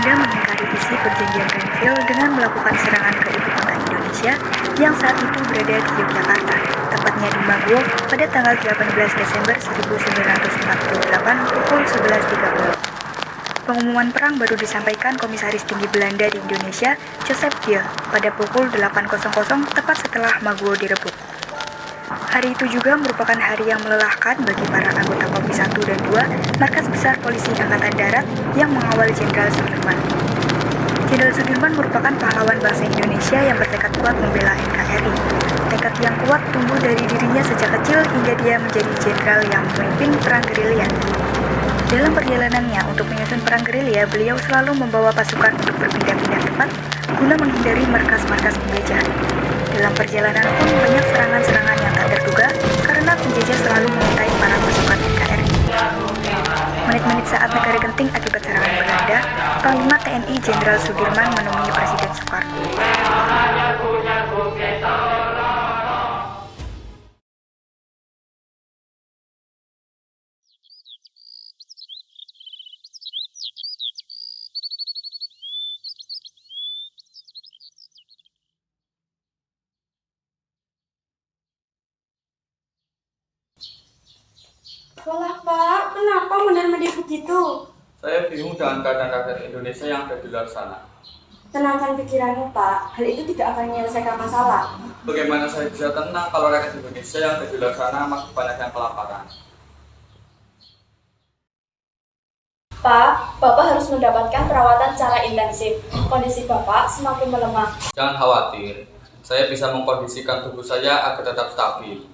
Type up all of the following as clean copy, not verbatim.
Belanda mengingkari isi perjanjian Grenfell dengan melakukan serangan ke ibu kota Indonesia yang saat itu berada di Yogyakarta, tepatnya di Maguwo pada tanggal 18 Desember 1948 pukul 11.30. Pengumuman perang baru disampaikan Komisaris Tinggi Belanda di Indonesia, Joseph Giel, pada pukul 8.00 tepat setelah Maguwo direbut. Hari itu juga merupakan hari yang melelahkan bagi para anggota Kompi 1 dan 2, Markas Besar Polisi Angkatan Darat yang mengawal Jenderal Sudirman. Jenderal Sudirman merupakan pahlawan bangsa Indonesia yang bertekad kuat membela NKRI. Tekad yang kuat tumbuh dari dirinya sejak kecil hingga dia menjadi jenderal yang memimpin perang gerilya. Dalam perjalanannya untuk menyusun perang gerilya, beliau selalu membawa pasukan untuk berpindah-pindah tempat guna menghindari markas-markas penjajah. Dalam perjalanan pun banyak serangan-serangan yang tak terduga karena penjajah selalu mengintai para pasukan NKRI. Menit-menit saat negara genting akibat serangan Belanda, Panglima TNI Jenderal Sudirman menemui Presiden Soekarno. Walah Pak, kenapa mondar-mandir begitu? Saya bingung dengan keadaan rakyat Indonesia yang ada di luar sana. Tenangkan pikiranmu Pak, hal itu tidak akan menyelesaikan masalah. Bagaimana saya bisa tenang kalau rakyat Indonesia yang ada di luar sana masih banyak yang kelaparan? Pak, Bapak harus mendapatkan perawatan secara intensif. Kondisi Bapak semakin melemah. Jangan khawatir, saya bisa mengkondisikan tubuh saya agar tetap stabil.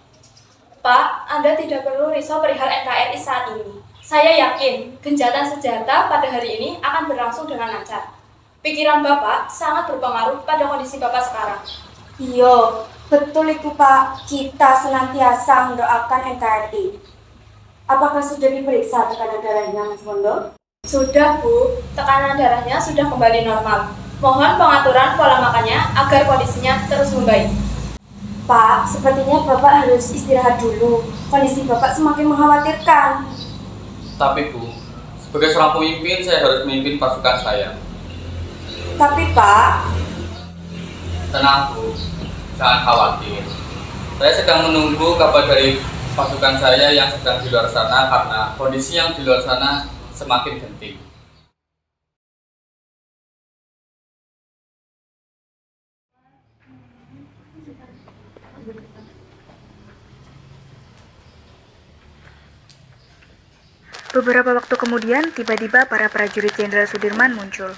Pak, Anda tidak perlu risau perihal NKRI saat ini. Saya yakin gencatan senjata pada hari ini akan berlangsung dengan lancar. Pikiran Bapak sangat berpengaruh pada kondisi Bapak sekarang. Iya, betul itu Pak. Kita senantiasa mendoakan NKRI. Apakah sudah diperiksa tekanan darahnya, Mas Mondo? Sudah, Bu. Tekanan darahnya sudah kembali normal. Mohon pengaturan pola makannya agar kondisinya terus membaik. Pak, sepertinya Bapak harus istirahat dulu. Kondisi Bapak semakin mengkhawatirkan. Tapi Bu, sebagai seorang pemimpin saya harus memimpin pasukan saya. Tapi Pak, Tenang Bu, jangan khawatir. Saya sedang menunggu kabar dari pasukan saya yang sedang di luar sana karena kondisi yang di luar sana semakin genting. Beberapa waktu kemudian, tiba-tiba para prajurit Jenderal Sudirman muncul.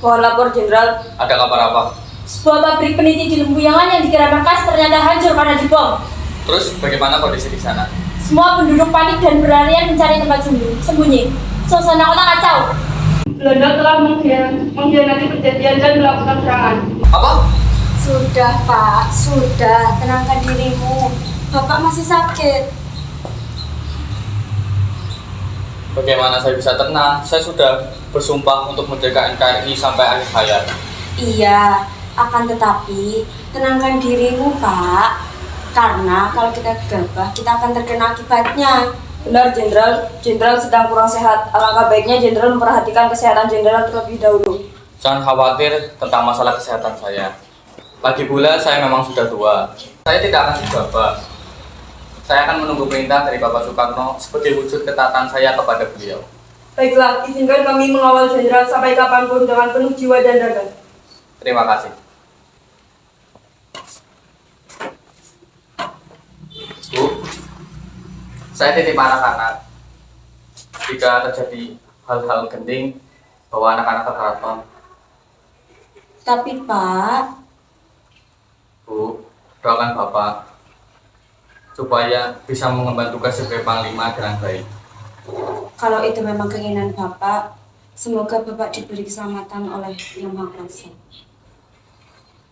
mohon lapor Jenderal. Ada kabar apa? Sebuah pabrik peniti di Lembuyangan yang dikira Markas ternyata hancur karena dibom. Terus bagaimana kondisi di sana? Semua penduduk panik dan berlarian mencari tempat sembunyi. Suasana kota kacau. Belanda telah mengkhianati perjanjian dan melakukan serangan. Apa? Sudah Pak, sudah. Tenangkan dirimu. Bapak masih sakit. Bagaimana saya bisa tenang? Saya sudah bersumpah untuk menjaga NKRI sampai akhir hayat. Iya, akan tetapi tenangkan dirimu Pak. Karena kalau kita gegabah, kita akan terkena akibatnya. Benar Jenderal, Jenderal sedang kurang sehat. Alangkah baiknya Jenderal memperhatikan kesehatan Jenderal terlebih dahulu. Jangan khawatir tentang masalah kesehatan saya. Lagi pula saya memang sudah tua. Saya tidak akan gegabah. Saya akan menunggu perintah dari Bapak Soekarno sebagai wujud ketaatan saya kepada beliau. Baiklah, izinkan kami mengawal Jenderal sampai kapanpun dengan penuh jiwa dan raga. Terima kasih. Bu, saya titip anak-anak. Jika terjadi hal-hal genting, bawa anak-anak ke keraton. Tapi Pak, Bu, doakan Bapak supaya bisa mengemban tugas sebagai Panglima dengan baik. kalau itu memang keinginan Bapak, semoga Bapak diberi keselamatan oleh Yang Maha Kuasa.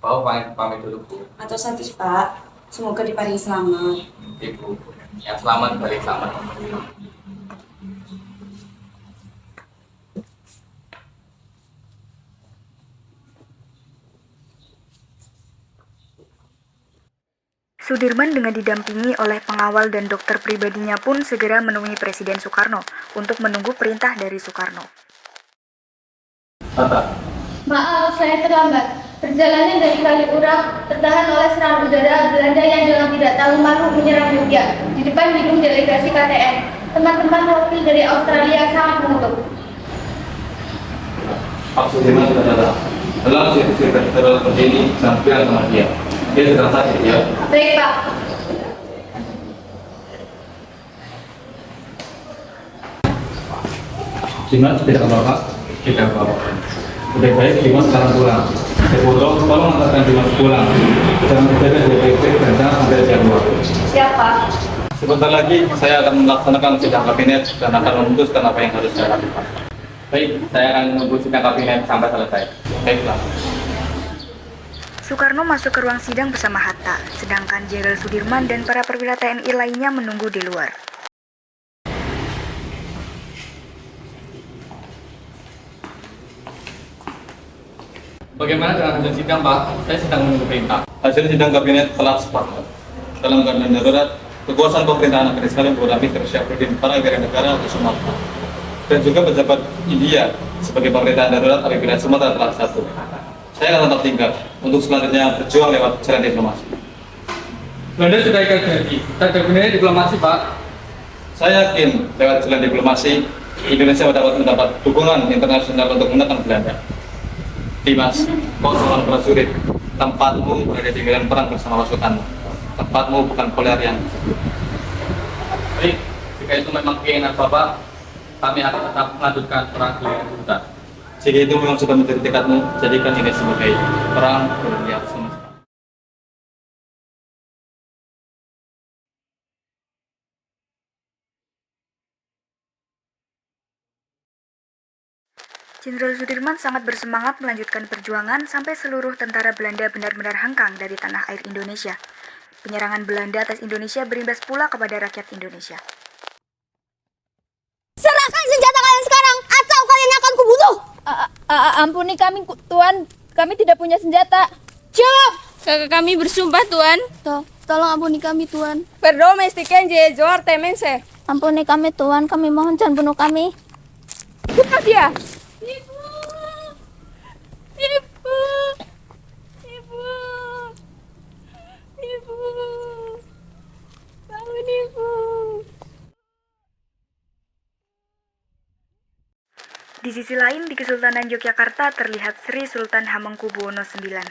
Bapak pamit dulu, Bu. Atau satu Pak, semoga diparingi selamat. Ibu, yang selamat balik selamat. Sudirman dengan didampingi oleh pengawal dan dokter pribadinya pun segera menemui Presiden Soekarno untuk menunggu perintah dari Soekarno. Maaf, saya terlambat. Perjalanan dari Kaliurang tertahan oleh serangan udara Belanda yang dengan tidak tahu malu menyerang Yogyakarta di depan gedung delegasi KTN. Teman-teman wakil dari Australia sangat mengutuk. Pak Sudirman sudah datang. Dalam situasi teror seperti ini, sampaikan sama dia. Dia sedang sakit, ya. Baik, Pak. Sudirman tidak apa-apa? Tidak apa-apa. Lebih baik Dimas sekarang pulang. Tolong antarkan Dimas pulang. Jangan terjaga DPP dan jangan sampai jam 2. Siapa? Sebentar lagi saya akan melaksanakan sidang kabinet dan akan memutuskan apa yang harus saya lakukan. Baik, saya akan menunggu sidang kabinet sampai selesai. Baiklah. Soekarno masuk ke ruang sidang bersama Hatta, sedangkan Jenderal Sudirman dan para perwira TNI lainnya menunggu di luar. Bagaimana dengan hasil sidang, Pak? Saya sedang menunggu perintah. Hasil sidang kabinet telah sepakat. Dalam keadaan darurat, kekuasaan pemerintahan akan disalin kepada Mr. Syafruddin Paraga Negara untuk Sumatera dan juga pejabat India sebagai pemerintahan darurat apabila Sumatera telah satu. Saya akan tetap tinggal untuk selanjutnya berjuang lewat jalan diplomasi. Belanda sudah ikat janji, kita gunanya diplomasi, Pak. Saya yakin lewat jalan diplomasi, Indonesia mendapat dukungan internasional untuk menekan Belanda. Dimas, kau seorang prajurit. Tempatmu berada di medan perang bersama pasukanmu. Tempatmu bukan pelarian. Baik, jika itu memang keinginan Bapak, kami akan tetap melanjutkan perang di hutan. Jika itu memang sudah menjadi tekadmu, jadikan ini sebagai perang dunia semesta. Jenderal Sudirman sangat bersemangat melanjutkan perjuangan sampai seluruh tentara Belanda benar-benar hengkang dari tanah air Indonesia. Penyerangan Belanda atas Indonesia berimbas pula kepada rakyat Indonesia. Serahkan senjata kalian sekarang, atau kalian akan kubunuh. Ampuni kami, Tuan. Kami tidak punya senjata. Cukup! Kami bersumpah, Tuan. Tolong ampuni kami, Tuan. Perdomestikan je Johor temense. Ampuni kami, Tuan. Kami mohon jangan bunuh kami. Bunuh dia. Ibu! Ibu! Ibu! Ibu! Bangun, Ibu! Di sisi lain, di Kesultanan Yogyakarta terlihat Sri Sultan Hamengkubuwono IX.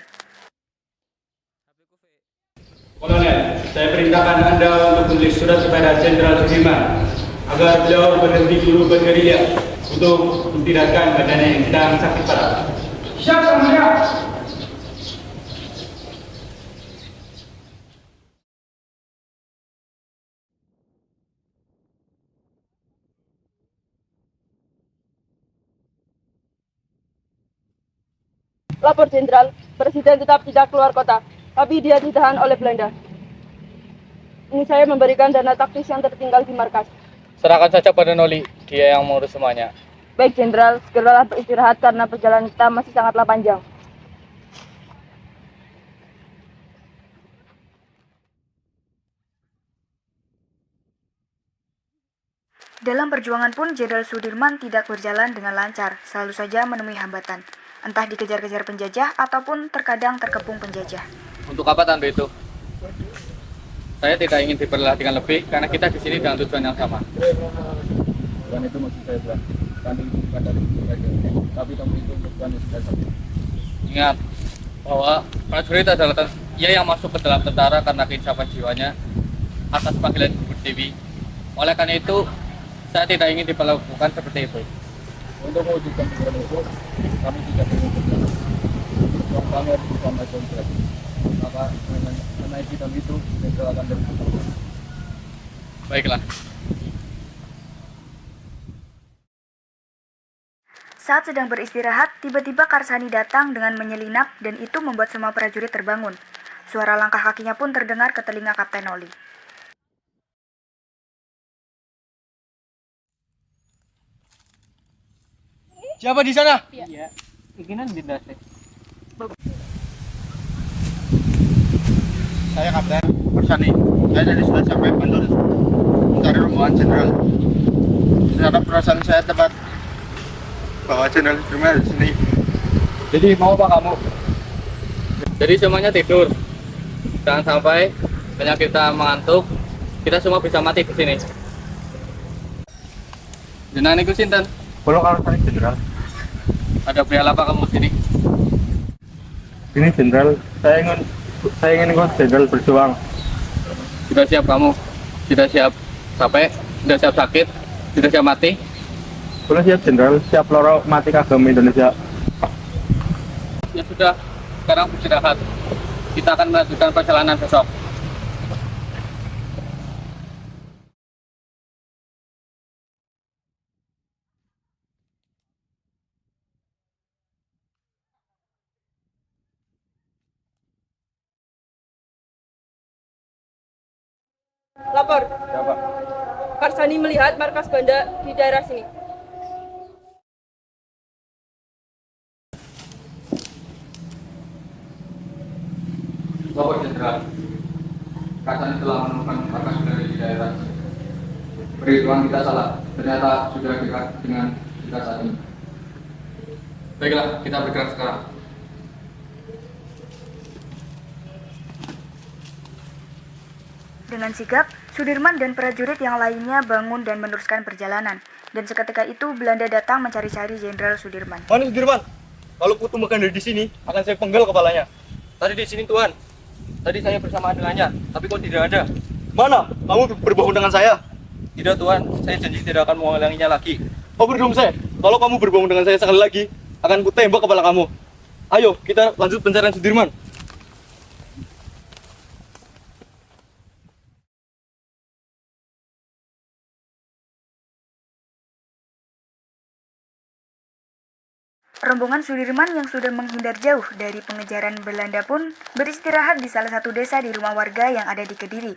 Kolonel, saya perintahkan Anda untuk menulis surat kepada Jenderal Sudirman agar beliau berhenti dulu bergerilya untuk mentidakkan badannya yang sedang sakit parah. Siap, Komandan. Lapor Jenderal, Presiden tetap tidak keluar kota, tapi dia ditahan oleh Belanda. Ini saya memberikan dana taktis yang tertinggal di markas. Serahkan saja pada Noli, dia yang mengurus semuanya. Baik Jenderal, segeralah beristirahat karena perjalanan kita masih sangatlah panjang. Dalam perjuangan pun Jenderal Sudirman tidak berjalan dengan lancar, selalu saja menemui hambatan. Entah dikejar-kejar penjajah ataupun terkadang terkepung penjajah. Untuk apa tanda itu? Saya tidak ingin diperhatikan lebih karena kita di sini dengan tujuan yang sama. Tujuan itu maksud saya bilang, tanding itu bukan dari penjajah, tapi kamu itu tujuan yang sudah sama. Ingat bahwa prajurit adalah ia yang masuk ke dalam tentara karena keinsapan jiwanya atas panggilan Ibu Dewi. Oleh karena itu, saya tidak ingin diperlakukan seperti itu. Untuk mewujudkan tujuan itu, kami tidak ingin berjalan. Tujuan kami harus bersama Jenderal. Maka menaiki dan itu Jenderal akan berjalan. Baiklah. Saat sedang beristirahat, tiba-tiba Karsani datang dengan menyelinap dan itu membuat semua prajurit terbangun. Suara langkah kakinya pun terdengar ke telinga Kapten Noli. Siapa di sana? Iya. Keinginan Dinda. Saya Kapten. Karsani. Saya tadi sudah sampai Bandung mencari rombongan jenderal. Ternyata perasaan saya tepat bahwa jenderal Sudirman di sini. Jadi mau apa kamu? Jadi semuanya tidur. Jangan sampai banyak kita mengantuk, kita semua bisa mati di sini. Jenengan iku sinten? Kalau Karsani jenderal, Ada perihal apa kamu sini? ini jenderal, saya ingin ikut jenderal berjuang. Sudah siap kamu? Sudah siap capek? Sudah siap sakit? Sudah siap mati? Kalau siap jenderal, siap loro mati kagem Indonesia. Ya sudah, sekarang beristirahat. Kita akan melanjutkan perjalanan besok. Lapor. Karsani melihat markas banda di daerah sini. Bapak Jenderal, Karsani telah menemukan markas benda di daerah. Perhitungan kita salah, ternyata sudah dekat dengan kita saat ini. Baiklah, kita bergerak sekarang. Dengan sigap, Sudirman dan prajurit yang lainnya bangun dan meneruskan perjalanan. Dan seketika itu Belanda datang mencari-cari Jenderal Sudirman. Mana Sudirman? Kalau ku temukan dari sini, akan saya penggal kepalanya. Tadi di sini Tuan. Tadi saya bersama dengannya, tapi kok tidak ada. Mana? Kamu berbohong dengan saya? Tidak Tuan, saya janji tidak akan mengulanginya lagi. Oh berdoa saya, kalau kamu berbohong dengan saya sekali lagi, akan ku tembak kepala kamu. Ayo, kita lanjut pencarian Sudirman. Rombongan Sudirman yang sudah menghindar jauh dari pengejaran Belanda pun beristirahat di salah satu desa di rumah warga yang ada di Kediri.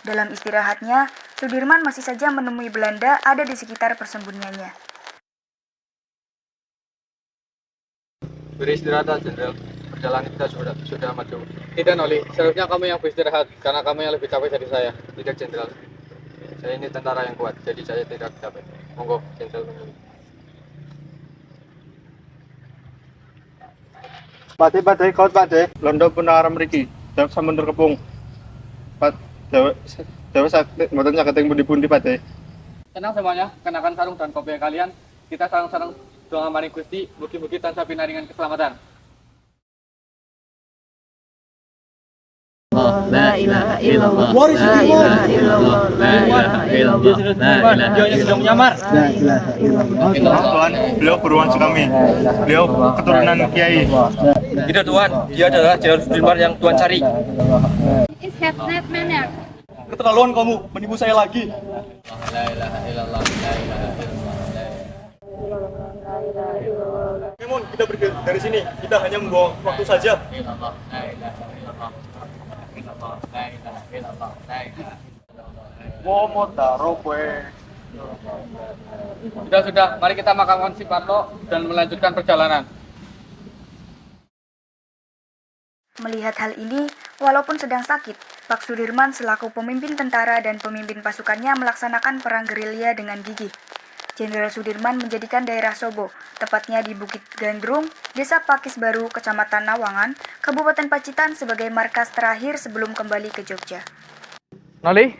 Dalam istirahatnya, Sudirman masih saja menemui Belanda ada di sekitar persembunyiannya. Beristirahat, Jenderal. Perjalanan kita sudah maju. Tidak, Noli. Seharusnya kamu yang beristirahat, karena kamu yang lebih capek dari saya. Tidak, Jenderal. Saya ini tentara yang kuat, jadi saya tidak capek. Monggo, Jenderal. Pade kaut pade, londo pun arah mriki. Dewek sampun terkepung. Dewek sakit, mboten saged pundi-pundi pade. Tenang semuanya, kenakan sarung dan kopiah kalian. Kita sarung-sarung doa maring Gusti, mugi-mugi tansah pinaringan keselamatan. La ilaha illallah. La ilaha illallah. La ilaha illallah. Dia yang sedang menyamar. La ilaha illallah. Tuhan, beliau beruang kami. Beliau keturunan Kiai. Tidak Tuan, dia adalah Jenderal Sudirman yang Tuan cari. Is have net manner. Keterlaluan kamu, menipu saya lagi. La ilaha illallah. La ilaha illallah. Memon, kita pergi dari sini. Kita hanya membuang waktu saja. Sudah, mari kita makamkan si Parto dan melanjutkan perjalanan. Melihat hal ini, walaupun sedang sakit, Pak Sudirman selaku pemimpin tentara dan pemimpin pasukannya melaksanakan perang gerilya dengan gigih. Jenderal Sudirman menjadikan daerah Sobo, tepatnya di Bukit Gandrung, Desa Pakis Baru, Kecamatan Nawangan, Kabupaten Pacitan sebagai markas terakhir sebelum kembali ke Jogja. Noli,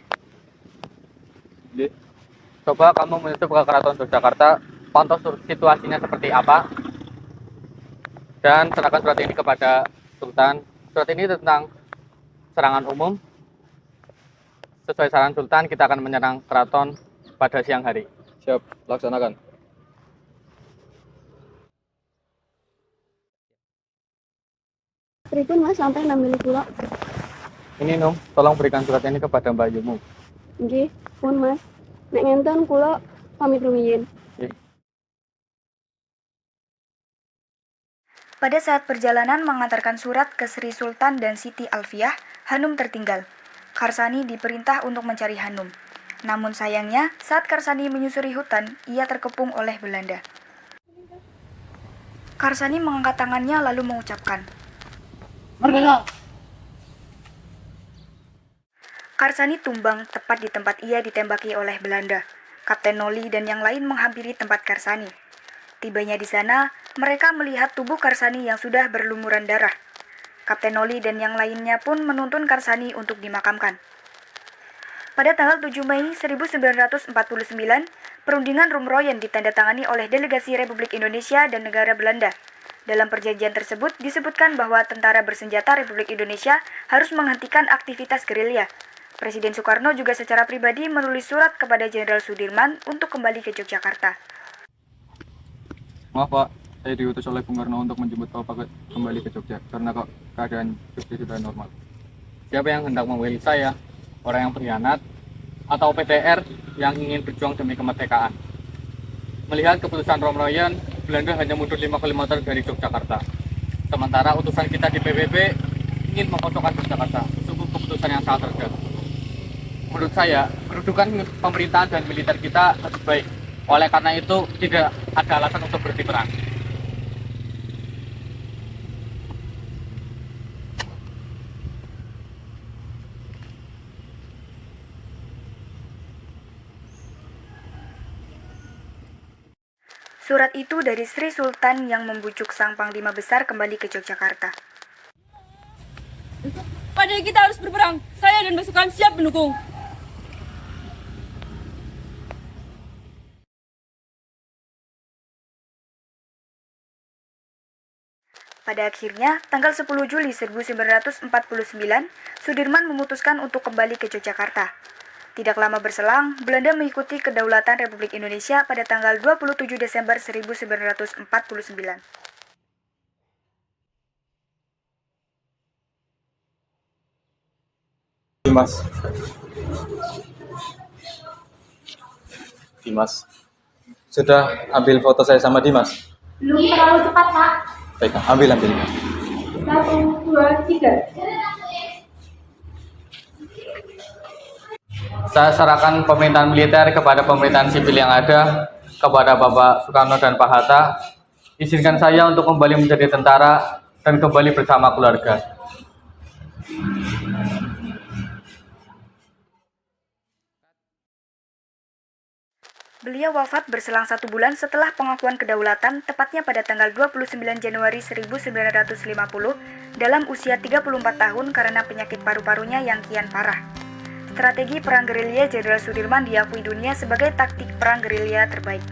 coba kamu menuju ke Keraton Yogyakarta, pantau situasinya seperti apa, dan serahkan surat ini kepada Sultan. Surat ini tentang serangan umum. Sesuai saran Sultan, kita akan menyerang keraton pada siang hari. Siap, laksanakan. Pripun Mas sampai 6 mili kula. Ini Num, tolong berikan surat ini kepada Mbak Yumu. Nggih, pun Mas. Nek ngenten kula pamit rumiyin. Pada saat perjalanan mengantarkan surat ke Sri Sultan dan Siti Alfiah, Hanum tertinggal. Karsani diperintah untuk mencari Hanum. Namun sayangnya, saat Karsani menyusuri hutan, ia terkepung oleh Belanda. Karsani mengangkat tangannya lalu mengucapkan, Merdeka. Karsani tumbang tepat di tempat ia ditembaki oleh Belanda. Kapten Noli dan yang lain menghampiri tempat Karsani. Tibanya di sana, mereka melihat tubuh Karsani yang sudah berlumuran darah. Kapten Noli dan yang lainnya pun menuntun Karsani untuk dimakamkan. Pada tanggal 7 Mei 1949, perundingan Roemroyen ditandatangani oleh delegasi Republik Indonesia dan negara Belanda. Dalam perjanjian tersebut disebutkan bahwa tentara bersenjata Republik Indonesia harus menghentikan aktivitas gerilya. Presiden Soekarno juga secara pribadi menulis surat kepada Jenderal Sudirman untuk kembali ke Yogyakarta. Maaf Pak, saya diutus oleh Bung Karno untuk menjemput Bapak kembali ke Jogja karena kok keadaan Jogja sudah normal. Siapa yang hendak membeli saya? Orang yang berkhianat atau PTR yang ingin berjuang demi kemerdekaan? Melihat keputusan Roemroyen, Belanda hanya mundur 5 km dari Yogyakarta. Sementara utusan kita di PBB ingin mengosongkan Yogyakarta. Sungguh keputusan yang sangat cerdas. Menurut saya, kedudukan pemerintahan dan militer kita lebih baik. Oleh karena itu, tidak ada alasan untuk berhenti perang. Surat itu dari Sri Sultan yang membujuk sang Panglima Besar kembali ke Yogyakarta. Pada kita harus berperang. Saya dan pasukan siap mendukung. Pada akhirnya, tanggal 10 Juli 1949, Sudirman memutuskan untuk kembali ke Yogyakarta. Tidak lama berselang, Belanda mengikuti kedaulatan Republik Indonesia pada tanggal 27 Desember 1949. Dimas, sudah ambil foto saya sama Dimas? Belum terlalu cepat, Pak. Baik, ambil. 1, 2, 3. Saya serahkan pemerintahan militer kepada pemerintahan sipil yang ada, kepada Bapak Soekarno dan Pak Hatta. Izinkan saya untuk kembali menjadi tentara dan kembali bersama keluarga. Beliau wafat berselang 1 bulan setelah pengakuan kedaulatan, tepatnya pada tanggal 29 Januari 1950, dalam usia 34 tahun karena penyakit paru-parunya yang kian parah. Strategi perang gerilya Jenderal Sudirman diakui dunia sebagai taktik perang gerilya terbaik.